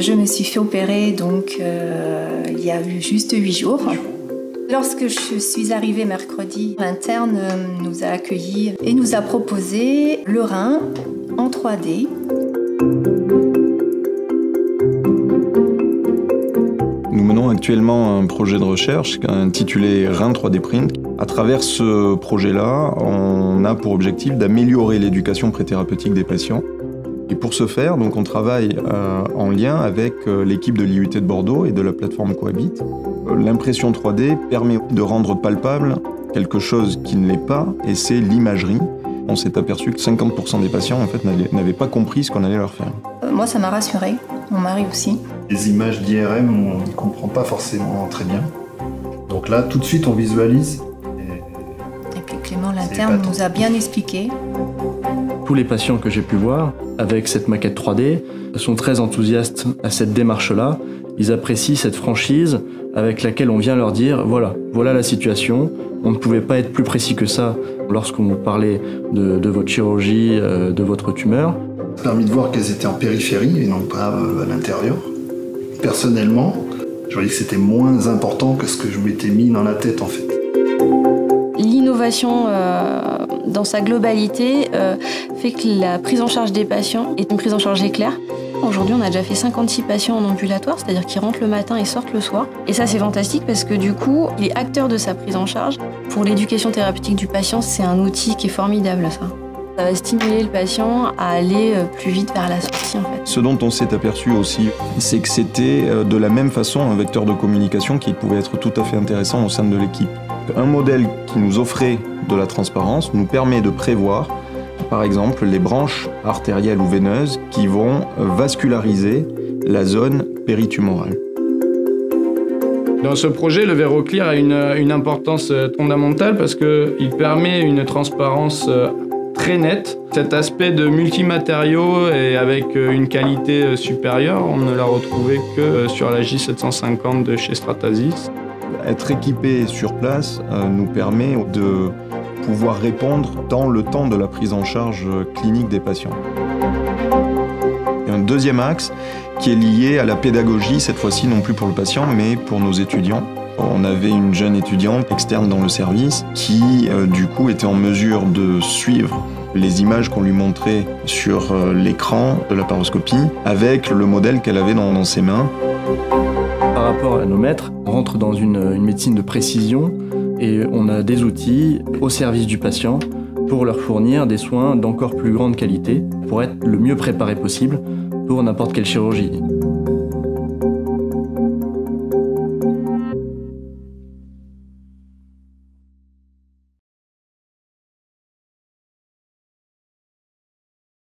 Je me suis fait opérer donc il y a eu juste 8 jours. Lorsque je suis arrivée mercredi, l'interne nous a accueillis et nous a proposé le rein en 3D. Nous menons actuellement un projet de recherche intitulé Rein 3D Print. À travers ce projet-là, on a pour objectif d'améliorer l'éducation préthérapeutique des patients. Et pour ce faire, donc, on travaille en lien avec l'équipe de l'IUT de Bordeaux et de la plateforme Cohabit. L'impression 3D permet de rendre palpable quelque chose qui ne l'est pas, et c'est l'imagerie. On s'est aperçu que 50% des patients en fait, n'avaient pas compris ce qu'on allait leur faire. Moi, ça m'a rassurée, mon mari aussi. Les images d'IRM, on ne comprend pas forcément très bien. Donc là, tout de suite, on visualise. Et puis Clément, l'interne, nous a bien expliqué. Tous les patients que j'ai pu voir avec cette maquette 3D sont très enthousiastes à cette démarche-là. Ils apprécient cette franchise avec laquelle on vient leur dire voilà la situation. On ne pouvait pas être plus précis que ça lorsqu'on vous parlait de votre chirurgie, de votre tumeur. Ça a permis de voir qu'elles étaient en périphérie et non pas à l'intérieur. Personnellement, je voyais que c'était moins important que ce que je m'étais mis dans la tête en fait. L'innovation dans sa globalité fait que la prise en charge des patients est une prise en charge éclair. Aujourd'hui, on a déjà fait 56 patients en ambulatoire, c'est-à-dire qu'ils rentrent le matin et sortent le soir. Et ça, c'est fantastique parce que du coup, il est acteur de sa prise en charge. Pour l'éducation thérapeutique du patient, c'est un outil qui est formidable, ça. Ça va stimuler le patient à aller plus vite vers la sortie, en fait. Ce dont on s'est aperçu aussi, c'est que c'était de la même façon un vecteur de communication qui pouvait être tout à fait intéressant au sein de l'équipe. Un modèle qui nous offrait de la transparence nous permet de prévoir, par exemple, les branches artérielles ou veineuses qui vont vasculariser la zone péritumorale. Dans ce projet, le verrou clear a une importance fondamentale parce qu'il permet une transparence très nette. Cet aspect de multimatériaux et avec une qualité supérieure, on ne l'a retrouvé que sur la J750 de chez Stratasys. Être équipé sur place nous permet de pouvoir répondre dans le temps de la prise en charge clinique des patients. Et un deuxième axe qui est lié à la pédagogie, cette fois-ci non plus pour le patient, mais pour nos étudiants. On avait une jeune étudiante externe dans le service qui, du coup, était en mesure de suivre les images qu'on lui montrait sur l'écran de la paroscopie avec le modèle qu'elle avait dans ses mains. Par rapport à nos maîtres, on rentre dans une médecine de précision et on a des outils au service du patient pour leur fournir des soins d'encore plus grande qualité pour être le mieux préparé possible pour n'importe quelle chirurgie.